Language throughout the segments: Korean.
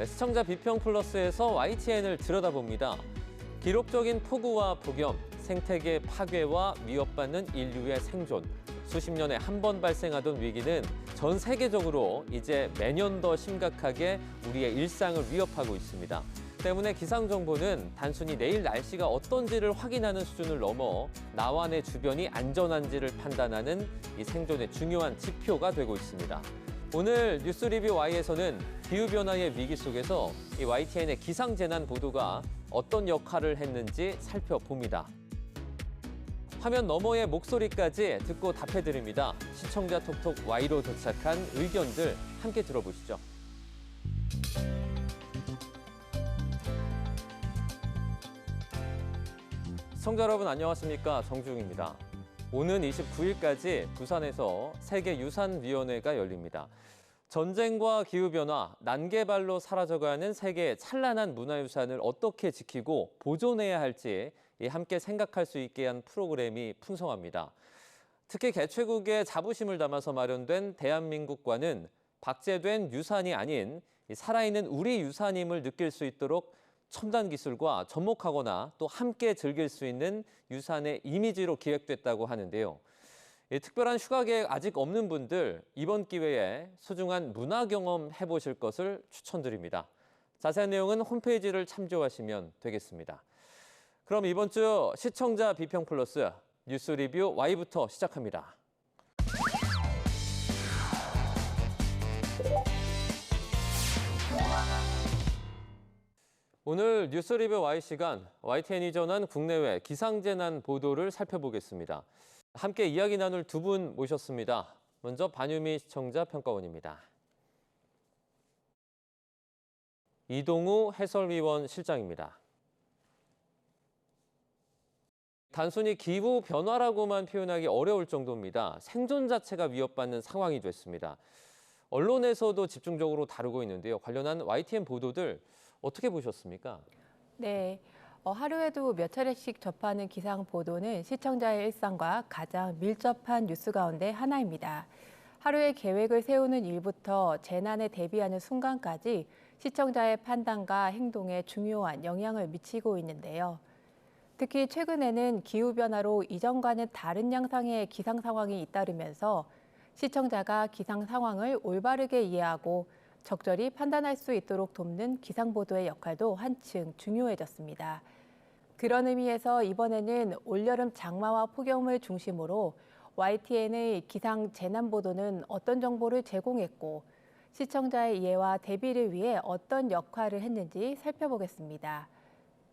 시청자 비평 플러스에서 YTN을 들여다봅니다. 기록적인 폭우와 폭염, 생태계 파괴와 위협받는 인류의 생존. 수십 년에 한 번 발생하던 위기는 전 세계적으로 이제 매년 더 심각하게 우리의 일상을 위협하고 있습니다. 때문에 기상정보는 단순히 내일 날씨가 어떤지를 확인하는 수준을 넘어 나와 내 주변이 안전한지를 판단하는 이 생존의 중요한 지표가 되고 있습니다. 오늘 뉴스 리뷰 Y에서는 기후변화의 위기 속에서 이 YTN의 기상재난 보도가 어떤 역할을 했는지 살펴봅니다. 화면 너머의 목소리까지 듣고 답해드립니다. 시청자 톡톡 Y로 도착한 의견들 함께 들어보시죠. 시청자 여러분 안녕하십니까? 정주웅입니다. 오는 29일까지 부산에서 세계유산위원회가 열립니다. 전쟁과 기후변화, 난개발로 사라져가는 세계의 찬란한 문화유산을 어떻게 지키고 보존해야 할지 함께 생각할 수 있게 한 프로그램이 풍성합니다. 특히 개최국의 자부심을 담아서 마련된 대한민국과는 박제된 유산이 아닌 살아있는 우리 유산임을 느낄 수 있도록 첨단 기술과 접목하거나 또 함께 즐길 수 있는 유산의 이미지로 기획됐다고 하는데요. 특별한 휴가 계획 아직 없는 분들 이번 기회에 소중한 문화 경험 해보실 것을 추천드립니다. 자세한 내용은 홈페이지를 참조하시면 되겠습니다. 그럼 이번 주 시청자 비평 플러스 뉴스 리뷰 Y부터 시작합니다. 오늘 뉴스 리뷰 Y 시간, YTN이 전한 국내외 기상재난 보도를 살펴보겠습니다. 함께 이야기 나눌 두 분 모셨습니다. 먼저 반유미 시청자 평가원입니다. 이동우 해설위원 실장입니다. 단순히 기후 변화라고만 표현하기 어려울 정도입니다. 생존 자체가 위협받는 상황이 됐습니다. 언론에서도 집중적으로 다루고 있는데요. 관련한 YTN 보도들 어떻게 보셨습니까? 네, 하루에도 몇 차례씩 접하는 기상 보도는 시청자의 일상과 가장 밀접한 뉴스 가운데 하나입니다. 하루의 계획을 세우는 일부터 재난에 대비하는 순간까지 시청자의 판단과 행동에 중요한 영향을 미치고 있는데요. 특히 최근에는 기후변화로 이전과는 다른 양상의 기상 상황이 잇따르면서 시청자가 기상 상황을 올바르게 이해하고 적절히 판단할 수 있도록 돕는 기상보도의 역할도 한층 중요해졌습니다. 그런 의미에서 이번에는 올여름 장마와 폭염을 중심으로 YTN의 기상 재난 보도는 어떤 정보를 제공했고 시청자의 이해와 대비를 위해 어떤 역할을 했는지 살펴보겠습니다.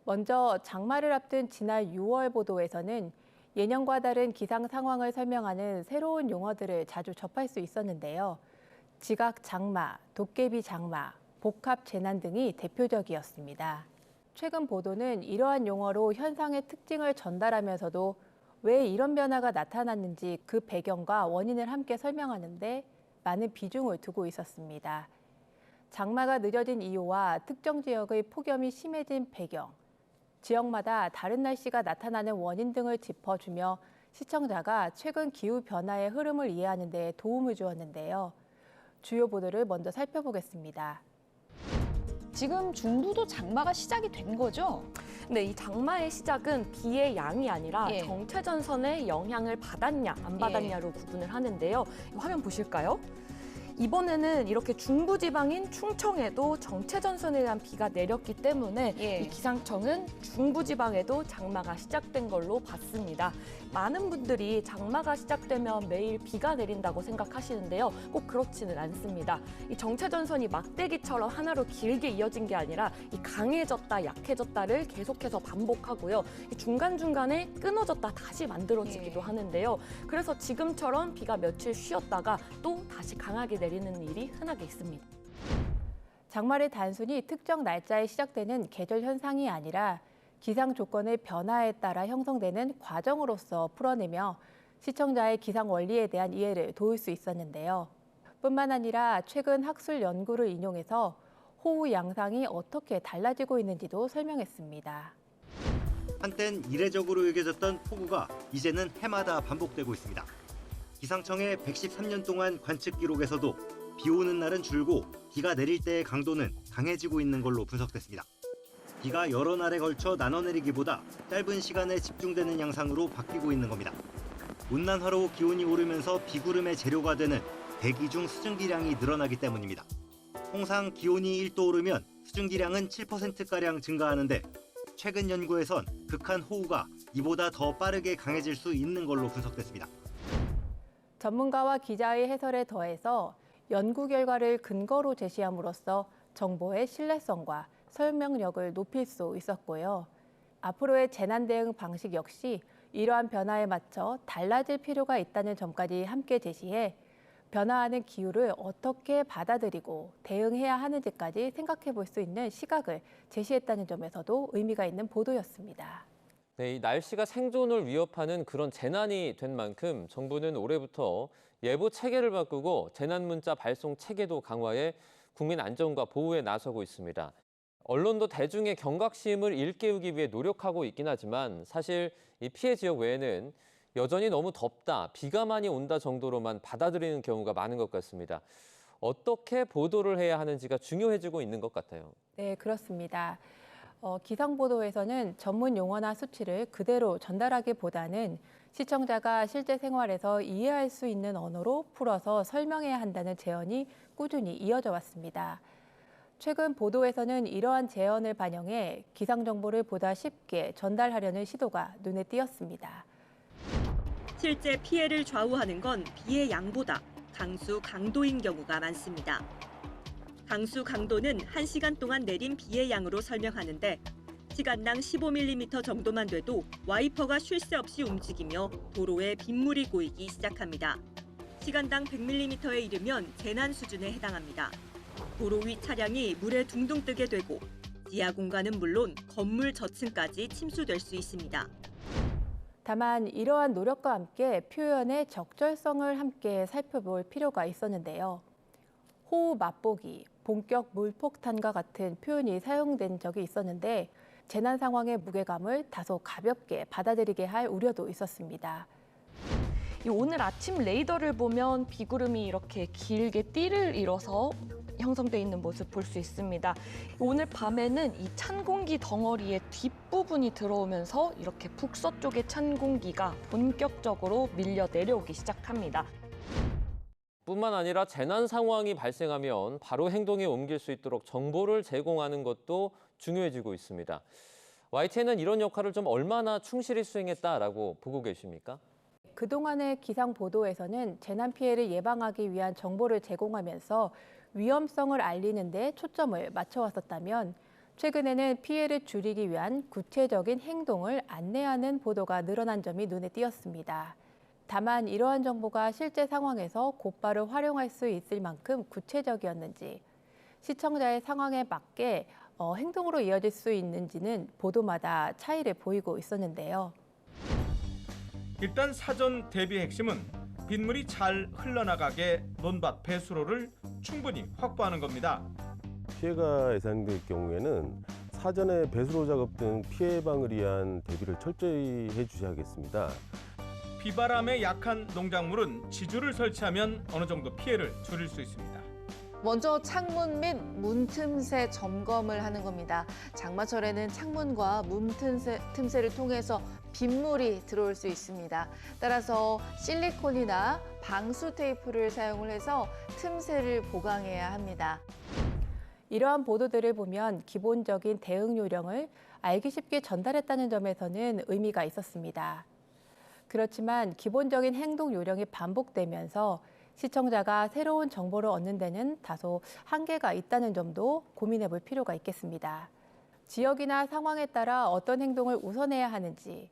먼저 장마를 앞둔 지난 6월 보도에서는 예년과 다른 기상 상황을 설명하는 새로운 용어들을 자주 접할 수 있었는데요. 지각 장마, 도깨비 장마, 복합 재난 등이 대표적이었습니다. 최근 보도는 이러한 용어로 현상의 특징을 전달하면서도 왜 이런 변화가 나타났는지 그 배경과 원인을 함께 설명하는데 많은 비중을 두고 있었습니다. 장마가 늦어진 이유와 특정 지역의 폭염이 심해진 배경, 지역마다 다른 날씨가 나타나는 원인 등을 짚어주며 시청자가 최근 기후 변화의 흐름을 이해하는 데 도움을 주었는데요. 주요 보도를 먼저 살펴보겠습니다. 지금 중부도 장마가 시작이 된 거죠? 네, 이 장마의 시작은 비의 양이 아니라 예. 정체전선의 영향을 받았냐 안 받았냐로 구분을 하는데요. 화면 보실까요? 이번에는 이렇게 중부지방인 충청에도 정체전선에 의한 비가 내렸기 때문에 이 기상청은 중부지방에도 장마가 시작된 걸로 봤습니다. 많은 분들이 장마가 시작되면 매일 비가 내린다고 생각하시는데요. 꼭 그렇지는 않습니다. 이 정체전선이 막대기처럼 하나로 길게 이어진 게 아니라 이 강해졌다 약해졌다를 계속해서 반복하고요. 이 중간중간에 끊어졌다 다시 만들어지기도 하는데요. 그래서 지금처럼 비가 며칠 쉬었다가 또 다시 강하게 내리는 일이 흔하게 있습니다. 장마를 단순히 특정 날짜에 시작되는 계절 현상이 아니라 기상 조건의 변화에 따라 형성되는 과정으로서 풀어내며 시청자의 기상 원리에 대한 이해를 도울 수 있었는데요. 뿐만 아니라 최근 학술 연구를 인용해서 호우 양상이 어떻게 달라지고 있는지도 설명했습니다. 한땐 이례적으로 여겨졌던 폭우가 이제는 해마다 반복되고 있습니다. 기상청의 113년 동안 관측 기록에서도 비 오는 날은 줄고 비가 내릴 때의 강도는 강해지고 있는 걸로 분석됐습니다. 비가 여러 날에 걸쳐 나눠내리기보다 짧은 시간에 집중되는 양상으로 바뀌고 있는 겁니다. 온난화로 기온이 오르면서 비구름의 재료가 되는 대기 중 수증기량이 늘어나기 때문입니다. 통상 기온이 1도 오르면 수증기량은 7%가량 증가하는데 최근 연구에선 극한 호우가 이보다 더 빠르게 강해질 수 있는 걸로 분석됐습니다. 전문가와 기자의 해설에 더해서 연구 결과를 근거로 제시함으로써 정보의 신뢰성과 설명력을 높일 수 있었고요. 앞으로의 재난 대응 방식 역시 이러한 변화에 맞춰 달라질 필요가 있다는 점까지 함께 제시해 변화하는 기후를 어떻게 받아들이고 대응해야 하는지까지 생각해 볼 수 있는 시각을 제시했다는 점에서도 의미가 있는 보도였습니다. 네, 이 날씨가 생존을 위협하는 그런 재난이 된 만큼 정부는 올해부터 예보 체계를 바꾸고 재난 문자 발송 체계도 강화해 국민 안전과 보호에 나서고 있습니다. 언론도 대중의 경각심을 일깨우기 위해 노력하고 있긴 하지만 사실 이 피해 지역 외에는 여전히 너무 덥다, 비가 많이 온다 정도로만 받아들이는 경우가 많은 것 같습니다. 어떻게 보도를 해야 하는지가 중요해지고 있는 것 같아요. 네, 그렇습니다. 기상보도에서는 전문 용어나 수치를 그대로 전달하기보다는 시청자가 실제 생활에서 이해할 수 있는 언어로 풀어서 설명해야 한다는 제언이 꾸준히 이어져 왔습니다. 최근 보도에서는 이러한 제언을 반영해 기상 정보를 보다 쉽게 전달하려는 시도가 눈에 띄었습니다. 실제 피해를 좌우하는 건 비의 양보다 강수, 강도인 경우가 많습니다. 강수, 강도는 1시간 동안 내린 비의 양으로 설명하는데 시간당 15mm 정도만 돼도 와이퍼가 쉴 새 없이 움직이며 도로에 빗물이 고이기 시작합니다. 시간당 100mm에 이르면 재난 수준에 해당합니다. 도로 위 차량이 물에 둥둥 뜨게 되고 지하 공간은 물론 건물 저층까지 침수될 수 있습니다. 다만 이러한 노력과 함께 표현의 적절성을 함께 살펴볼 필요가 있었는데요. 호우 맛보기, 본격 물폭탄과 같은 표현이 사용된 적이 있었는데 재난 상황의 무게감을 다소 가볍게 받아들이게 할 우려도 있었습니다. 오늘 아침 레이더를 보면 비구름이 이렇게 길게 띠를 이뤄서 형성돼 있는 모습 볼 수 있습니다. 오늘 밤에는 이 찬 공기 덩어리의 뒷부분이 들어오면서 이렇게 북서쪽의 찬 공기가 본격적으로 밀려 내려오기 시작합니다. 뿐만 아니라 재난 상황이 발생하면 바로 행동에 옮길 수 있도록 정보를 제공하는 것도 중요해지고 있습니다. YTN은 이런 역할을 좀 얼마나 충실히 수행했다라고 보고 계십니까? 그동안의 기상 보도에서는 재난 피해를 예방하기 위한 정보를 제공하면서 위험성을 알리는 데 초점을 맞춰왔었다면 최근에는 피해를 줄이기 위한 구체적인 행동을 안내하는 보도가 늘어난 점이 눈에 띄었습니다. 다만 이러한 정보가 실제 상황에서 곧바로 활용할 수 있을 만큼 구체적이었는지 시청자의 상황에 맞게 행동으로 이어질 수 있는지는 보도마다 차이를 보이고 있었는데요. 일단 사전 대비 핵심은 빗물이 잘 흘러나가게 논밭 배수로를 충분히 확보하는 겁니다. 피해가 예상될 경우에는 사전에 배수로 작업 등 피해 예방을 위한 대비를 철저히 해주셔야겠습니다. 비바람에 약한 농작물은 지주를 설치하면 어느 정도 피해를 줄일 수 있습니다. 먼저 창문 및 문 틈새 점검을 하는 겁니다. 장마철에는 창문과 문 틈새를 통해서 빗물이 들어올 수 있습니다. 따라서 실리콘이나 방수 테이프를 사용을 해서 틈새를 보강해야 합니다. 이러한 보도들을 보면 기본적인 대응 요령을 알기 쉽게 전달했다는 점에서는 의미가 있었습니다. 그렇지만 기본적인 행동 요령이 반복되면서 시청자가 새로운 정보를 얻는 데는 다소 한계가 있다는 점도 고민해 볼 필요가 있겠습니다. 지역이나 상황에 따라 어떤 행동을 우선해야 하는지,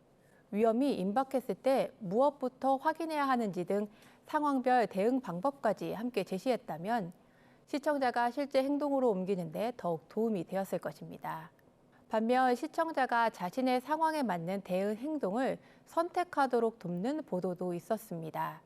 위험이 임박했을 때 무엇부터 확인해야 하는지 등 상황별 대응 방법까지 함께 제시했다면 시청자가 실제 행동으로 옮기는 데 더욱 도움이 되었을 것입니다. 반면 시청자가 자신의 상황에 맞는 대응 행동을 선택하도록 돕는 보도도 있었습니다.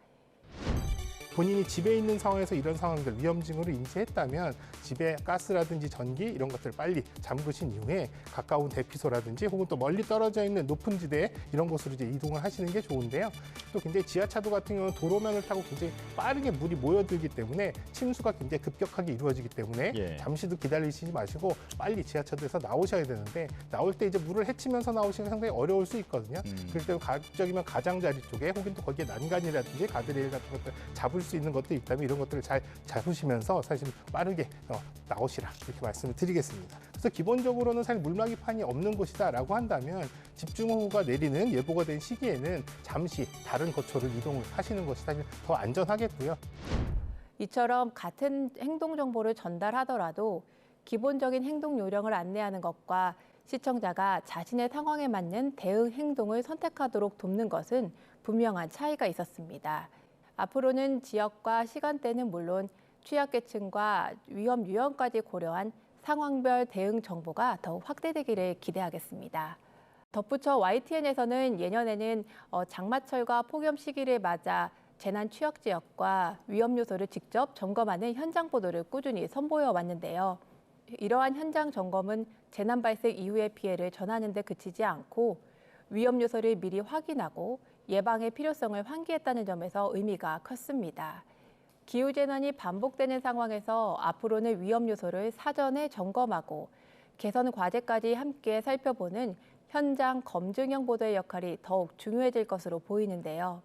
본인이 집에 있는 상황에서 이런 상황들 위험 징후를 인지했다면 집에 가스라든지 전기 이런 것들을 빨리 잠그신 이후에 가까운 대피소라든지 혹은 또 멀리 떨어져 있는 높은 지대 이런 곳으로 이제 이동을 하시는 게 좋은데요. 또 굉장히 지하차도 같은 경우는 도로면을 타고 굉장히 빠르게 물이 모여들기 때문에 침수가 굉장히 급격하게 이루어지기 때문에 잠시도 기다리시지 마시고 빨리 지하차도에서 나오셔야 되는데 나올 때 이제 물을 헤치면서 나오시는 게 상당히 어려울 수 있거든요. 그럴 때 가급적이면 가장자리 쪽에 혹은 또 거기에 난간이라든지 가드레일 같은 것들 잡을 수 있는 것도 있다면 이런 것들을 잘 잡으시면서 사실 빠르게 나오시라 이렇게 말씀을 드리겠습니다. 그래서 기본적으로는 사실 물막이판이 없는 곳이다라고 한다면 집중호우가 내리는 예보가 된 시기에는 잠시 다른 거처를 이동을 하시는 것이 사실 더 안전하겠고요. 이처럼 같은 행동 정보를 전달하더라도 기본적인 행동 요령을 안내하는 것과 시청자가 자신의 상황에 맞는 대응 행동을 선택하도록 돕는 것은 분명한 차이가 있었습니다. 앞으로는 지역과 시간대는 물론 취약계층과 위험 유형까지 고려한 상황별 대응 정보가 더욱 확대되기를 기대하겠습니다. 덧붙여 YTN에서는 예년에는 장마철과 폭염 시기를 맞아 재난 취약 지역과 위험 요소를 직접 점검하는 현장 보도를 꾸준히 선보여 왔는데요. 이러한 현장 점검은 재난 발생 이후의 피해를 전하는 데 그치지 않고 위험 요소를 미리 확인하고 예방의 필요성을 환기했다는 점에서 의미가 컸습니다. 기후재난이 반복되는 상황에서 앞으로는 위험 요소를 사전에 점검하고 개선 과제까지 함께 살펴보는 현장 검증형 보도의 역할이 더욱 중요해질 것으로 보이는데요.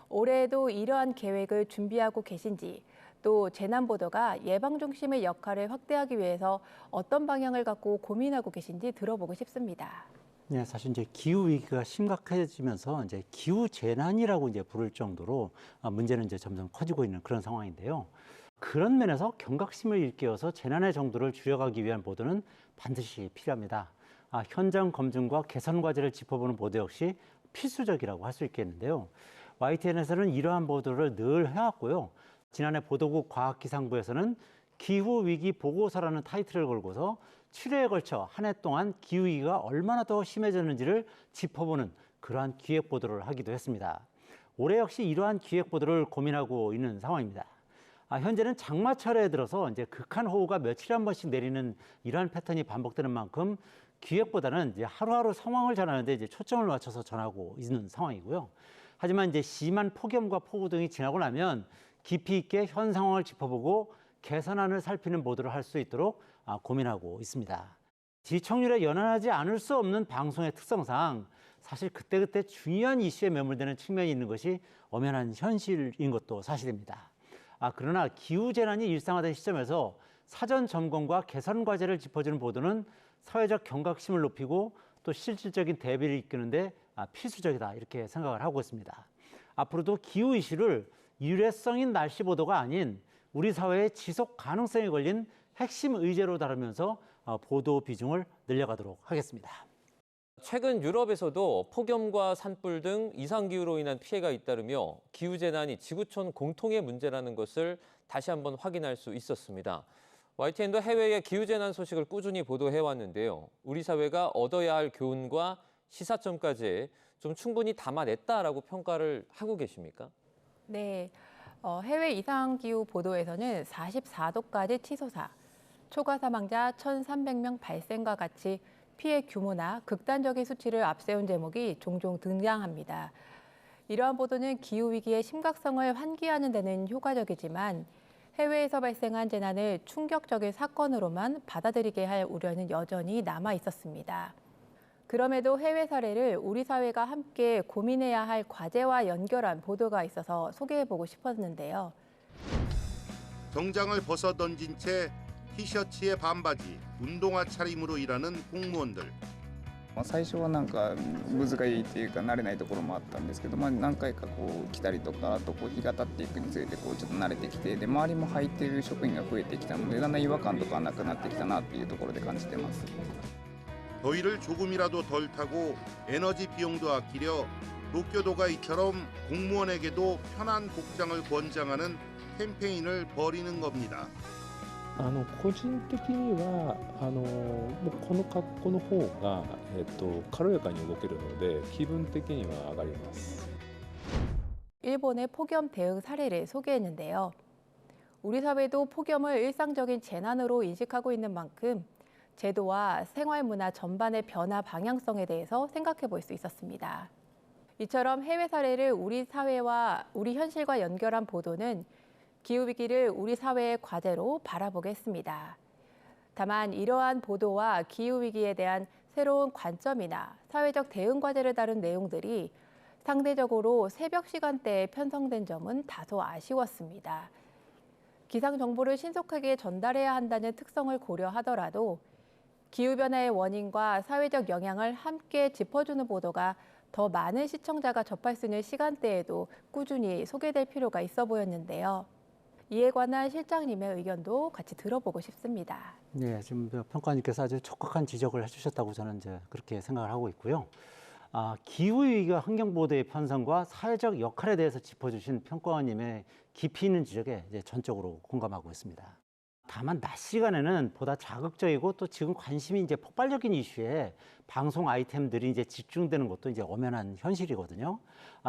올해에도 이러한 계획을 준비하고 계신지 또 재난 보도가 예방 중심의 역할을 확대하기 위해서 어떤 방향을 갖고 고민하고 계신지 들어보고 싶습니다. 네, 사실 이제 기후 위기가 심각해지면서 이제 기후 재난이라고 이제 부를 정도로 문제는 이제 점점 커지고 있는 그런 상황인데요. 그런 면에서 경각심을 일깨워서 재난의 정도를 줄여가기 위한 보도는 반드시 필요합니다. 현장 검증과 개선 과제를 짚어보는 보도 역시 필수적이라고 할 수 있겠는데요. YTN에서는 이러한 보도를 늘 해왔고요. 지난해 보도국 과학기상부에서는 기후위기 보고서라는 타이틀을 걸고서 7회에 걸쳐 한 해 동안 기후위기가 얼마나 더 심해졌는지를 짚어보는 그러한 기획보도를 하기도 했습니다. 올해 역시 이러한 기획보도를 고민하고 있는 상황입니다. 현재는 장마철에 들어서 이제 극한 호우가 며칠에 한 번씩 내리는 이러한 패턴이 반복되는 만큼 기획보다는 이제 하루하루 상황을 전하는데 이제 초점을 맞춰서 전하고 있는 상황이고요. 하지만 이제 심한 폭염과 폭우 등이 지나고 나면 깊이 있게 현 상황을 짚어보고 개선안을 살피는 보도를 할 수 있도록 고민하고 있습니다. 시청률에 연연하지 않을 수 없는 방송의 특성상 사실 그때그때 중요한 이슈에 매몰되는 측면이 있는 것이 엄연한 현실인 것도 사실입니다. 그러나 기후재난이 일상화된 시점에서 사전 점검과 개선 과제를 짚어주는 보도는 사회적 경각심을 높이고 또 실질적인 대비를 이끄는데 필수적이다 이렇게 생각을 하고 있습니다. 앞으로도 기후 이슈를 일회성인 날씨 보도가 아닌 우리 사회의 지속 가능성에 걸린 핵심 의제로 다루면서 보도 비중을 늘려가도록 하겠습니다. 최근 유럽에서도 폭염과 산불 등 이상기후로 인한 피해가 잇따르며 기후재난이 지구촌 공통의 문제라는 것을 다시 한번 확인할 수 있었습니다. YTN도 해외의 기후재난 소식을 꾸준히 보도해왔는데요. 우리 사회가 얻어야 할 교훈과 시사점까지 좀 충분히 담아냈다라고 평가를 하고 계십니까? 네, 해외 이상기후 보도에서는 44도까지 치솟아 초과 사망자 1,300명 발생과 같이 피해 규모나 극단적인 수치를 앞세운 제목이 종종 등장합니다. 이러한 보도는 기후위기의 심각성을 환기하는 데는 효과적이지만 해외에서 발생한 재난을 충격적인 사건으로만 받아들이게 할 우려는 여전히 남아 있었습니다. 그럼에도 해외 사례를 우리 사회가 함께 고민해야 할 과제와 연결한 보도가 있어서 소개해보고 싶었는데요. 정장을 벗어던진 채 티셔츠에 반바지, 운동화 차림으로 일하는 공무원들. 最初はなんか難しいっていうか慣れないところもあったんですけど、何回かこう来たりとか、あとこう日が経っていくにつれてこうちょっと慣れてきて、で周りも履いている職員が増えてきたので、だんだん違和感とかはなくなってきたなっていうところで感じてます。 더위를 조금이라도 덜 타고 에너지 비용도 아끼려 도쿄도가 이처럼 공무원에게도 편한 복장을 권장하는 캠페인을 벌이는 겁니다. 個人的にはもうこの格好の方が、軽やかに動けるので気分的には上がります。 일본의 폭염 대응 사례를 소개했는데요. 우리 사회도 폭염을 일상적인 재난으로 인식하고 있는 만큼 제도와 생활 문화 전반의 변화 방향성에 대해서 생각해 볼 수 있었습니다. 이처럼 해외 사례를 우리 사회와 우리 현실과 연결한 보도는 기후위기를 우리 사회의 과제로 바라보게 했습니다. 다만 이러한 보도와 기후위기에 대한 새로운 관점이나 사회적 대응 과제를 다룬 내용들이 상대적으로 새벽 시간대에 편성된 점은 다소 아쉬웠습니다. 기상 정보를 신속하게 전달해야 한다는 특성을 고려하더라도 기후변화의 원인과 사회적 영향을 함께 짚어주는 보도가 더 많은 시청자가 접할 수 있는 시간대에도 꾸준히 소개될 필요가 있어 보였는데요. 이에 관한 실장님의 의견도 같이 들어보고 싶습니다. 네, 지금 평가원님께서 아주 적극한 지적을 해주셨다고 저는 이제 그렇게 생각을 하고 있고요. 기후위기와 환경보도의 편성과 사회적 역할에 대해서 짚어주신 평가원님의 깊이 있는 지적에 이제 전적으로 공감하고 있습니다. 다만 낮 시간에는 보다 자극적이고 또 지금 관심이 이제 폭발적인 이슈에 방송 아이템들이 이제 집중되는 것도 이제 엄연한 현실이거든요.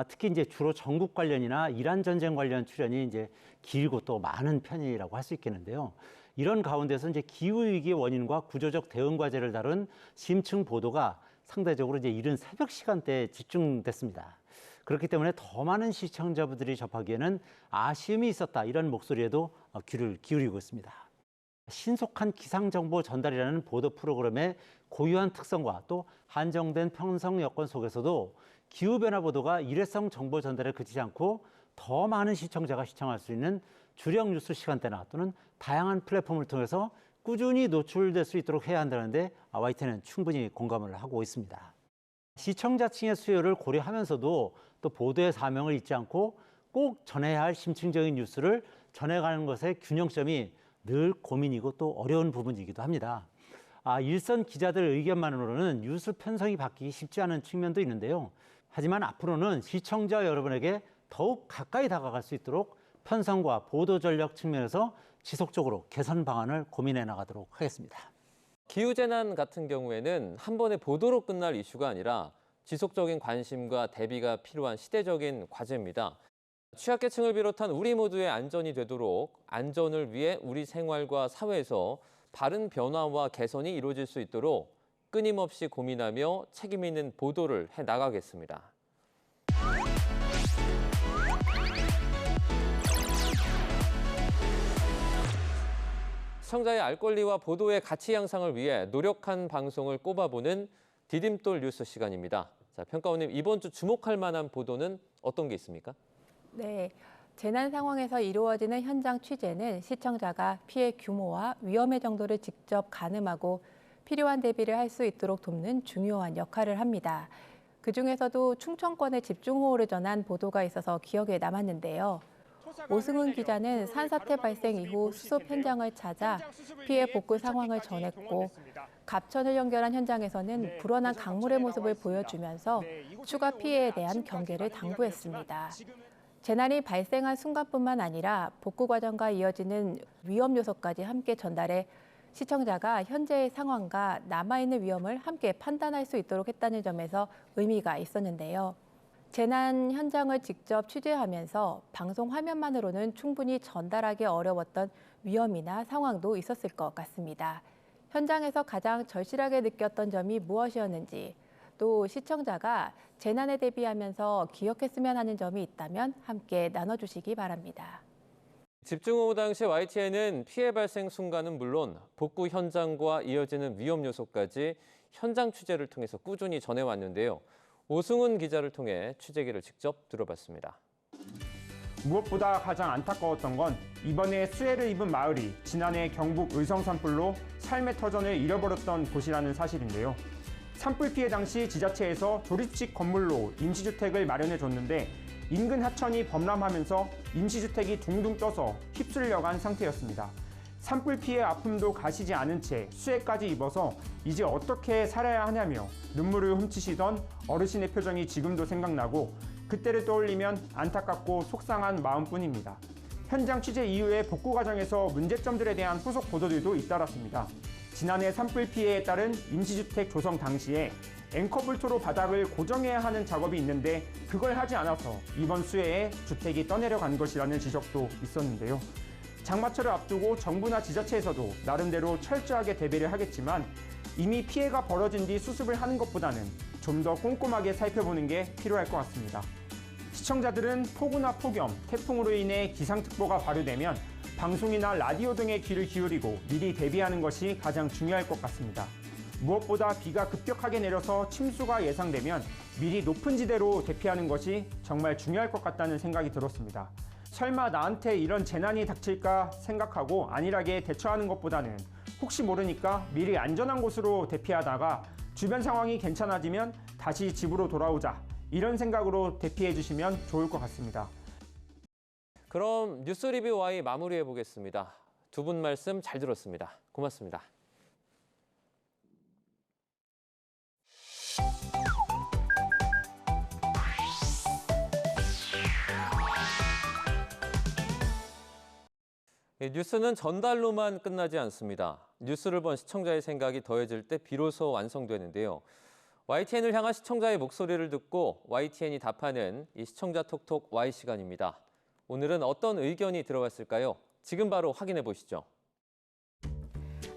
특히 이제 주로 전국 관련이나 이란 전쟁 관련 출연이 이제 길고 또 많은 편이라고 할 수 있겠는데요. 이런 가운데서 이제 기후 위기의 원인과 구조적 대응 과제를 다룬 심층 보도가 상대적으로 이제 이른 새벽 시간대에 집중됐습니다. 그렇기 때문에 더 많은 시청자분들이 접하기에는 아쉬움이 있었다, 이런 목소리에도 귀를 기울이고 있습니다. 신속한 기상정보 전달이라는 보도 프로그램의 고유한 특성과 또 한정된 편성 여건 속에서도 기후변화 보도가 일회성 정보 전달에 그치지 않고 더 많은 시청자가 시청할 수 있는 주력 뉴스 시간대나 또는 다양한 플랫폼을 통해서 꾸준히 노출될 수 있도록 해야 한다는데 YTN은 충분히 공감을 하고 있습니다. 시청자층의 수요를 고려하면서도 또 보도의 사명을 잊지 않고 꼭 전해야 할 심층적인 뉴스를 전해가는 것의 균형점이 늘 고민이고 또 어려운 부분이기도 합니다. 일선 기자들 의견만으로는 뉴스 편성이 바뀌기 쉽지 않은 측면도 있는데요. 하지만 앞으로는 시청자 여러분에게 더욱 가까이 다가갈 수 있도록 편성과 보도 전략 측면에서 지속적으로 개선 방안을 고민해 나가도록 하겠습니다. 기후재난 같은 경우에는 한 번의 보도로 끝날 이슈가 아니라 지속적인 관심과 대비가 필요한 시대적인 과제입니다. 취약계층을 비롯한 우리 모두의 안전이 되도록 안전을 위해 우리 생활과 사회에서 바른 변화와 개선이 이루어질 수 있도록 끊임없이 고민하며 책임 있는 보도를 해나가겠습니다. 시청자의 알 권리와 보도의 가치 향상을 위해 노력한 방송을 꼽아보는 디딤돌 뉴스 시간입니다. 자, 평가원님, 이번 주 주목할 만한 보도는 어떤 게 있습니까? 네, 재난 상황에서 이루어지는 현장 취재는 시청자가 피해 규모와 위험의 정도를 직접 가늠하고 필요한 대비를 할 수 있도록 돕는 중요한 역할을 합니다. 그중에서도 충청권에 집중호우를 전한 보도가 있어서 기억에 남았는데요. 오승훈 기자는 산사태 발생 이후 수습 현장을 찾아 피해 복구 상황을 전했고, 갑천을 연결한 현장에서는 불어난 강물의 모습을 보여주면서 추가 피해에 대한 경계를 당부했습니다. 재난이 발생한 순간뿐만 아니라 복구 과정과 이어지는 위험 요소까지 함께 전달해 시청자가 현재의 상황과 남아있는 위험을 함께 판단할 수 있도록 했다는 점에서 의미가 있었는데요. 재난 현장을 직접 취재하면서 방송 화면만으로는 충분히 전달하기 어려웠던 위험이나 상황도 있었을 것 같습니다. 현장에서 가장 절실하게 느꼈던 점이 무엇이었는지, 또 시청자가 재난에 대비하면서 기억했으면 하는 점이 있다면 함께 나눠주시기 바랍니다. 집중호우 당시 YTN은 피해 발생 순간은 물론 복구 현장과 이어지는 위험 요소까지 현장 취재를 통해서 꾸준히 전해왔는데요. 오승훈 기자를 통해 취재기를 직접 들어봤습니다. 무엇보다 가장 안타까웠던 건 이번에 수해를 입은 마을이 지난해 경북 의성 산불로 삶의 터전을 잃어버렸던 곳이라는 사실인데요. 산불 피해 당시 지자체에서 조립식 건물로 임시주택을 마련해줬는데 인근 하천이 범람하면서 임시주택이 둥둥 떠서 휩쓸려간 상태였습니다. 산불 피해 아픔도 가시지 않은 채 수해까지 입어서 이제 어떻게 살아야 하냐며 눈물을 훔치시던 어르신의 표정이 지금도 생각나고 그때를 떠올리면 안타깝고 속상한 마음뿐입니다. 현장 취재 이후에 복구 과정에서 문제점들에 대한 후속 보도들도 잇따랐습니다. 지난해 산불 피해에 따른 임시주택 조성 당시에 앵커 볼트로 바닥을 고정해야 하는 작업이 있는데 그걸 하지 않아서 이번 수해에 주택이 떠내려간 것이라는 지적도 있었는데요. 장마철을 앞두고 정부나 지자체에서도 나름대로 철저하게 대비를 하겠지만 이미 피해가 벌어진 뒤 수습을 하는 것보다는 좀 더 꼼꼼하게 살펴보는 게 필요할 것 같습니다. 시청자들은 폭우나 폭염, 태풍으로 인해 기상특보가 발효되면 방송이나 라디오 등에 귀를 기울이고 미리 대비하는 것이 가장 중요할 것 같습니다. 무엇보다 비가 급격하게 내려서 침수가 예상되면 미리 높은 지대로 대피하는 것이 정말 중요할 것 같다는 생각이 들었습니다. 설마 나한테 이런 재난이 닥칠까 생각하고 안일하게 대처하는 것보다는 혹시 모르니까 미리 안전한 곳으로 대피하다가 주변 상황이 괜찮아지면 다시 집으로 돌아오자, 이런 생각으로 대피해 주시면 좋을 것 같습니다. 그럼 뉴스 리뷰 Y 마무리해 보겠습니다. 두 분 말씀 잘 들었습니다. 고맙습니다. 뉴스는 전달로만 끝나지 않습니다. 뉴스를 본 시청자의 생각이 더해질 때 비로소 완성되는데요. YTN을 향한 시청자의 목소리를 듣고 YTN이 답하는 이 시청자 톡톡 Y 시간입니다. 오늘은 어떤 의견이 들어왔을까요? 지금 바로 확인해 보시죠.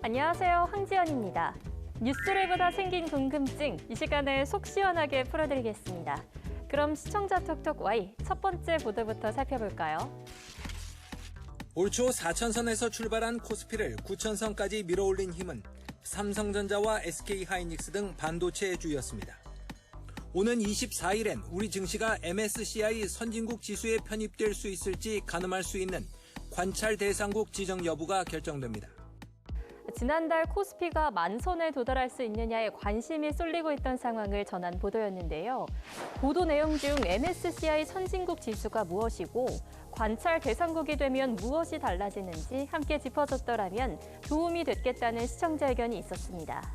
안녕하세요, 황지연입니다. 뉴스를 보다 생긴 궁금증, 이 시간에 속 시원하게 풀어드리겠습니다. 그럼 시청자 톡톡 Y 첫 번째 보도부터 살펴볼까요? 올 초 4천선에서 출발한 코스피를 9천선까지 밀어올린 힘은 삼성전자와 SK하이닉스 등 반도체주였습니다. 오는 24일엔 우리 증시가 MSCI 선진국 지수에 편입될 수 있을지 가늠할 수 있는 관찰 대상국 지정 여부가 결정됩니다. 지난달 코스피가 만선에 도달할 수 있느냐에 관심이 쏠리고 있던 상황을 전한 보도였는데요. 보도 내용 중 MSCI 선진국 지수가 무엇이고 관찰 대상국이 되면 무엇이 달라지는지 함께 짚어줬더라면 도움이 됐겠다는 시청자 의견이 있었습니다.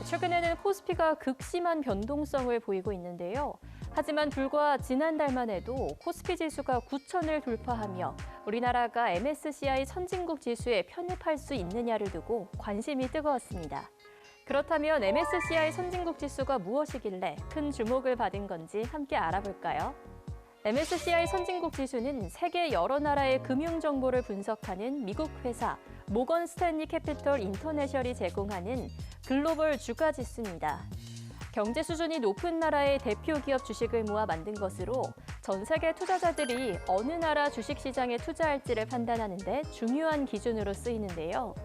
최근에는 코스피가 극심한 변동성을 보이고 있는데요. 하지만 불과 지난달만 해도 코스피 지수가 9천을 돌파하며 우리나라가 MSCI 선진국 지수에 편입할 수 있느냐를 두고 관심이 뜨거웠습니다. 그렇다면 MSCI 선진국 지수가 무엇이길래 큰 주목을 받은 건지 함께 알아볼까요? MSCI 선진국 지수는 세계 여러 나라의 금융 정보를 분석하는 미국 회사 모건 스탠리 캐피털 인터내셔널이 제공하는 글로벌 주가 지수입니다. 경제 수준이 높은 나라의 대표 기업 주식을 모아 만든 것으로 전 세계 투자자들이 어느 나라 주식시장에 투자할지를 판단하는 데 중요한 기준으로 쓰이는데요.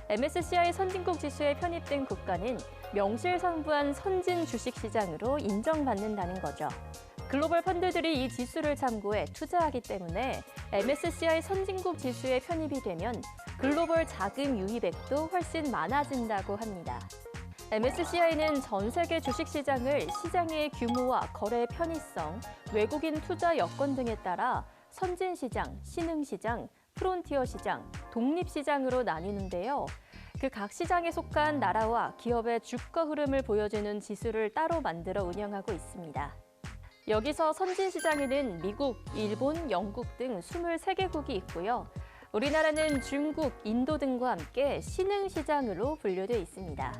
MSCI 선진국 지수에 편입된 국가는 명실상부한 선진 주식시장으로 인정받는다는 거죠. 글로벌 펀드들이 이 지수를 참고해 투자하기 때문에 MSCI 선진국 지수에 편입이 되면 글로벌 자금 유입액도 훨씬 많아진다고 합니다. MSCI는 전 세계 주식시장을 시장의 규모와 거래 편의성, 외국인 투자 여건 등에 따라 선진시장, 신흥시장, 프론티어 시장, 독립시장으로 나뉘는데요. 그 각 시장에 속한 나라와 기업의 주가 흐름을 보여주는 지수를 따로 만들어 운영하고 있습니다. 여기서 선진시장에는 미국, 일본, 영국 등 23개국이 있고요. 우리나라는 중국, 인도 등과 함께 신흥시장으로 분류되어 있습니다.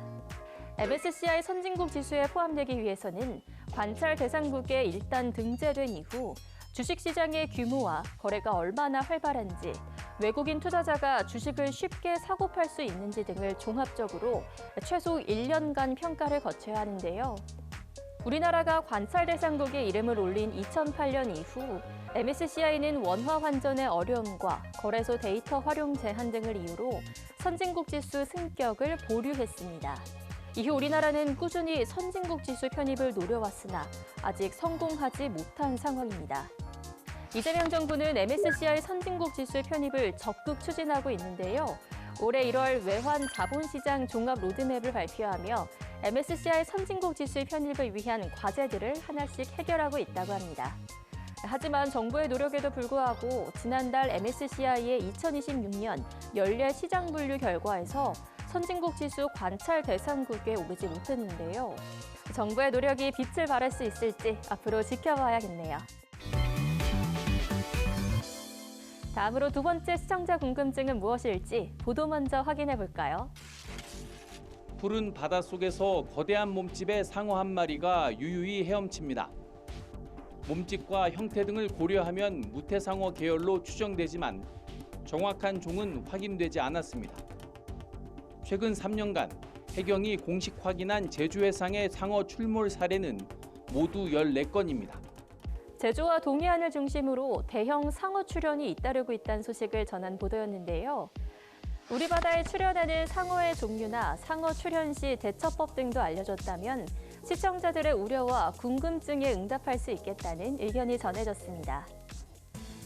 MSCI 선진국 지수에 포함되기 위해서는 관찰 대상국에 일단 등재된 이후 주식시장의 규모와 거래가 얼마나 활발한지, 외국인 투자자가 주식을 쉽게 사고 팔 수 있는지 등을 종합적으로 최소 1년간 평가를 거쳐야 하는데요. 우리나라가 관찰 대상국에 이름을 올린 2008년 이후 MSCI는 원화 환전의 어려움과 거래소 데이터 활용 제한 등을 이유로 선진국 지수 승격을 보류했습니다. 이후 우리나라는 꾸준히 선진국 지수 편입을 노려왔으나 아직 성공하지 못한 상황입니다. 이재명 정부는 MSCI 선진국 지수 편입을 적극 추진하고 있는데요. 올해 1월 외환 자본시장 종합 로드맵을 발표하며 MSCI 선진국 지수 편입을 위한 과제들을 하나씩 해결하고 있다고 합니다. 하지만 정부의 노력에도 불구하고 지난달 MSCI의 2026년 연례 시장 분류 결과에서 선진국 지수 관찰 대상국에 오르지 못했는데요. 정부의 노력이 빛을 발할 수 있을지 앞으로 지켜봐야겠네요. 다음으로 두 번째 시청자 궁금증은 무엇일지 보도 먼저 확인해 볼까요? 푸른 바닷속에서 거대한 몸집의 상어 한 마리가 유유히 헤엄칩니다. 몸집과 형태 등을 고려하면 무태상어 계열로 추정되지만 정확한 종은 확인되지 않았습니다. 최근 3년간 해경이 공식 확인한 제주해상의 상어 출몰 사례는 모두 14건입니다. 제주와 동해안을 중심으로 대형 상어 출현이 잇따르고 있다는 소식을 전한 보도였는데요. 우리 바다에 출현하는 상어의 종류나 상어 출현 시 대처법 등도 알려줬다면 시청자들의 우려와 궁금증에 응답할 수 있겠다는 의견이 전해졌습니다.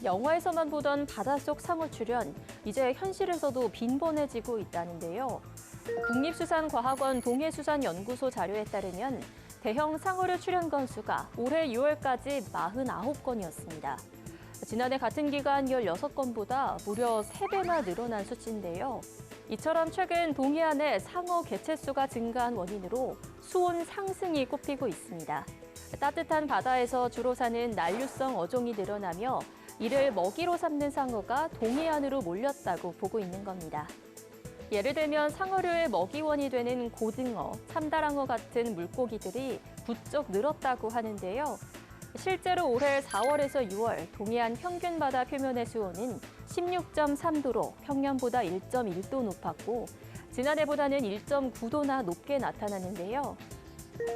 영화에서만 보던 바닷속 상어 출현, 이제 현실에서도 빈번해지고 있다는데요. 국립수산과학원 동해수산연구소 자료에 따르면 대형 상어류 출현 건수가 올해 6월까지 49건이었습니다. 지난해 같은 기간 16건보다 무려 3배나 늘어난 수치인데요. 이처럼 최근 동해안의 상어 개체수가 증가한 원인으로 수온 상승이 꼽히고 있습니다. 따뜻한 바다에서 주로 사는 난류성 어종이 늘어나며 이를 먹이로 삼는 상어가 동해안으로 몰렸다고 보고 있는 겁니다. 예를 들면 상어류의 먹이원이 되는 고등어, 참다랑어 같은 물고기들이 부쩍 늘었다고 하는데요. 실제로 올해 4월에서 6월 동해안 평균 바다 표면의 수온은 16.3도로 평년보다 1.1도 높았고 지난해보다는 1.9도나 높게 나타났는데요.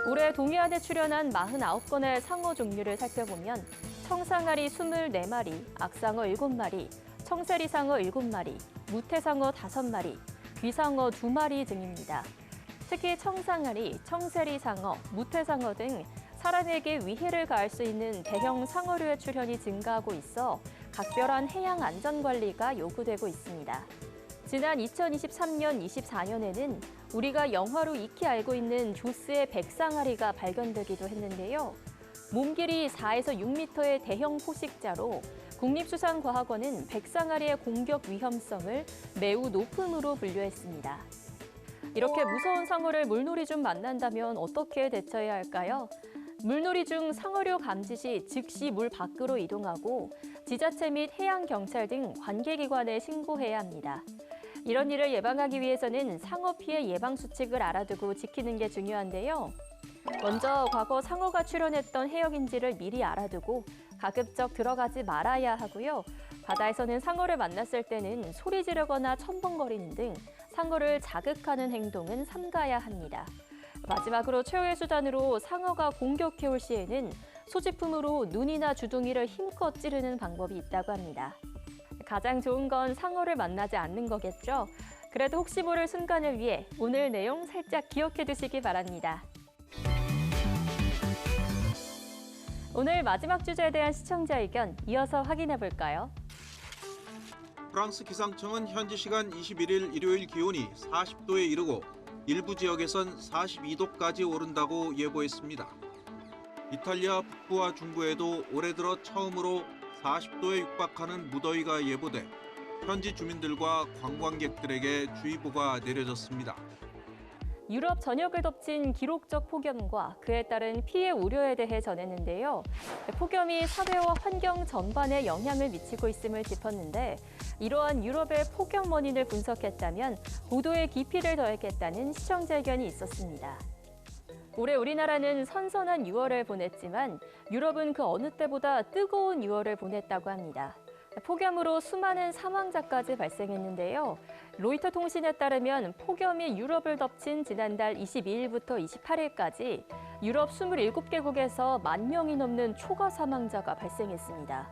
올해 동해안에 출현한 49건의 상어 종류를 살펴보면 청상아리 24마리, 악상어 7마리, 청세리상어 7마리, 무태상어 5마리, 귀상어 2마리 등입니다. 특히 청상아리, 청세리상어, 무태상어 등 사람에게 위해를 가할 수 있는 대형 상어류의 출현이 증가하고 있어 각별한 해양 안전 관리가 요구되고 있습니다. 지난 2023년, 24년에는 우리가 영화로 익히 알고 있는 조스의 백상아리가 발견되기도 했는데요. 몸길이 4에서 6m의 대형 포식자로 국립수산과학원은 백상아리의 공격 위험성을 매우 높음으로 분류했습니다. 이렇게 무서운 상어를 물놀이 중 만난다면 어떻게 대처해야 할까요? 물놀이 중 상어류 감지 시 즉시 물 밖으로 이동하고 지자체 및 해양경찰 등 관계기관에 신고해야 합니다. 이런 일을 예방하기 위해서는 상어 피해 예방 수칙을 알아두고 지키는 게 중요한데요. 먼저 과거 상어가 출현했던 해역인지를 미리 알아두고 가급적 들어가지 말아야 하고요. 바다에서는 상어를 만났을 때는 소리 지르거나 첨벙거리는 등 상어를 자극하는 행동은 삼가야 합니다. 마지막으로 최후의 수단으로 상어가 공격해올 시에는 소지품으로 눈이나 주둥이를 힘껏 찌르는 방법이 있다고 합니다. 가장 좋은 건 상어를 만나지 않는 거겠죠? 그래도 혹시 모를 순간을 위해 오늘 내용 살짝 기억해 두시기 바랍니다. 오늘 마지막 주제에 대한 시청자 의견 이어서 확인해 볼까요? 프랑스 기상청은 현지 시간 21일 일요일 기온이 40도에 이르고 일부 지역에선 42도까지 오른다고 예보했습니다. 이탈리아 북부와 중부에도 올해 들어 처음으로 40도에 육박하는 무더위가 예보돼 현지 주민들과 관광객들에게 주의보가 내려졌습니다. 유럽 전역을 덮친 기록적 폭염과 그에 따른 피해 우려에 대해 전했는데요. 폭염이 사회와 환경 전반에 영향을 미치고 있음을 짚었는데 이러한 유럽의 폭염 원인을 분석했다면 보도에 깊이를 더했겠다는 시청자 의견이 있었습니다. 올해 우리나라는 선선한 6월을 보냈지만 유럽은 그 어느 때보다 뜨거운 6월을 보냈다고 합니다. 폭염으로 수많은 사망자까지 발생했는데요. 로이터 통신에 따르면 폭염이 유럽을 덮친 지난달 22일부터 28일까지 유럽 27개국에서 10,000명이 넘는 초과 사망자가 발생했습니다.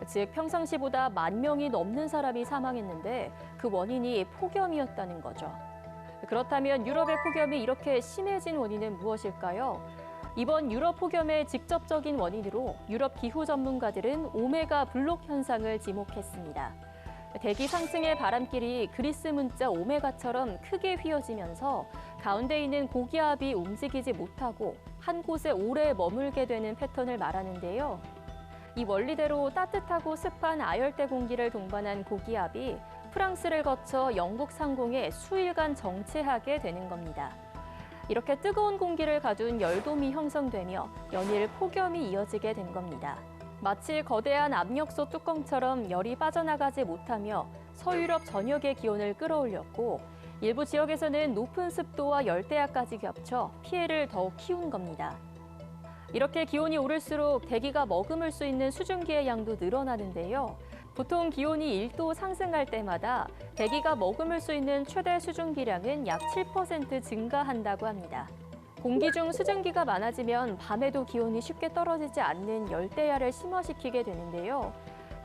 즉 평상시보다 10,000명이 넘는 사람이 사망했는데 그 원인이 폭염이었다는 거죠. 그렇다면 유럽의 폭염이 이렇게 심해진 원인은 무엇일까요? 이번 유럽 폭염의 직접적인 원인으로 유럽 기후 전문가들은 오메가 블록 현상을 지목했습니다. 대기 상층의 바람길이 그리스 문자 오메가처럼 크게 휘어지면서 가운데 있는 고기압이 움직이지 못하고 한 곳에 오래 머물게 되는 패턴을 말하는데요. 이 원리대로 따뜻하고 습한 아열대 공기를 동반한 고기압이 프랑스를 거쳐 영국 상공에 수일간 정체하게 되는 겁니다. 이렇게 뜨거운 공기를 가둔 열돔이 형성되며 연일 폭염이 이어지게 된 겁니다. 마치 거대한 압력솥 뚜껑처럼 열이 빠져나가지 못하며 서유럽 전역의 기온을 끌어올렸고 일부 지역에서는 높은 습도와 열대야까지 겹쳐 피해를 더욱 키운 겁니다. 이렇게 기온이 오를수록 대기가 머금을 수 있는 수증기의 양도 늘어나는데요. 보통 기온이 1도 상승할 때마다 대기가 머금을 수 있는 최대 수증기량은 약 7% 증가한다고 합니다. 공기 중 수증기가 많아지면 밤에도 기온이 쉽게 떨어지지 않는 열대야를 심화시키게 되는데요.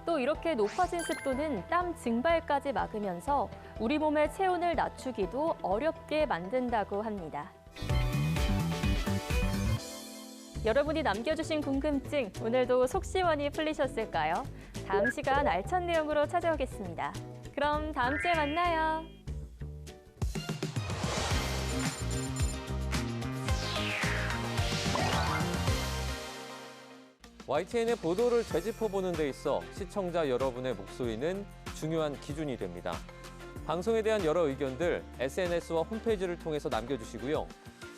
또 이렇게 높아진 습도는 땀 증발까지 막으면서 우리 몸의 체온을 낮추기도 어렵게 만든다고 합니다. 여러분이 남겨주신 궁금증, 오늘도 속 시원히 풀리셨을까요? 다음 시간 알찬 내용으로 찾아오겠습니다. 그럼 다음 주에 만나요. YTN의 보도를 되짚어보는 데 있어 시청자 여러분의 목소리는 중요한 기준이 됩니다. 방송에 대한 여러 의견들 SNS와 홈페이지를 통해서 남겨주시고요.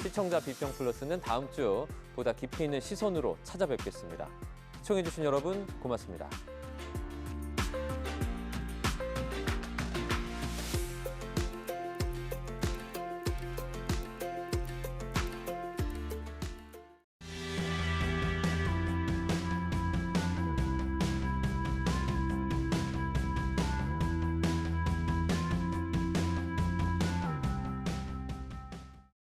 시청자 비평 플러스는 다음 주 보다 깊이 있는 시선으로 찾아뵙겠습니다. 시청해주신 여러분 고맙습니다.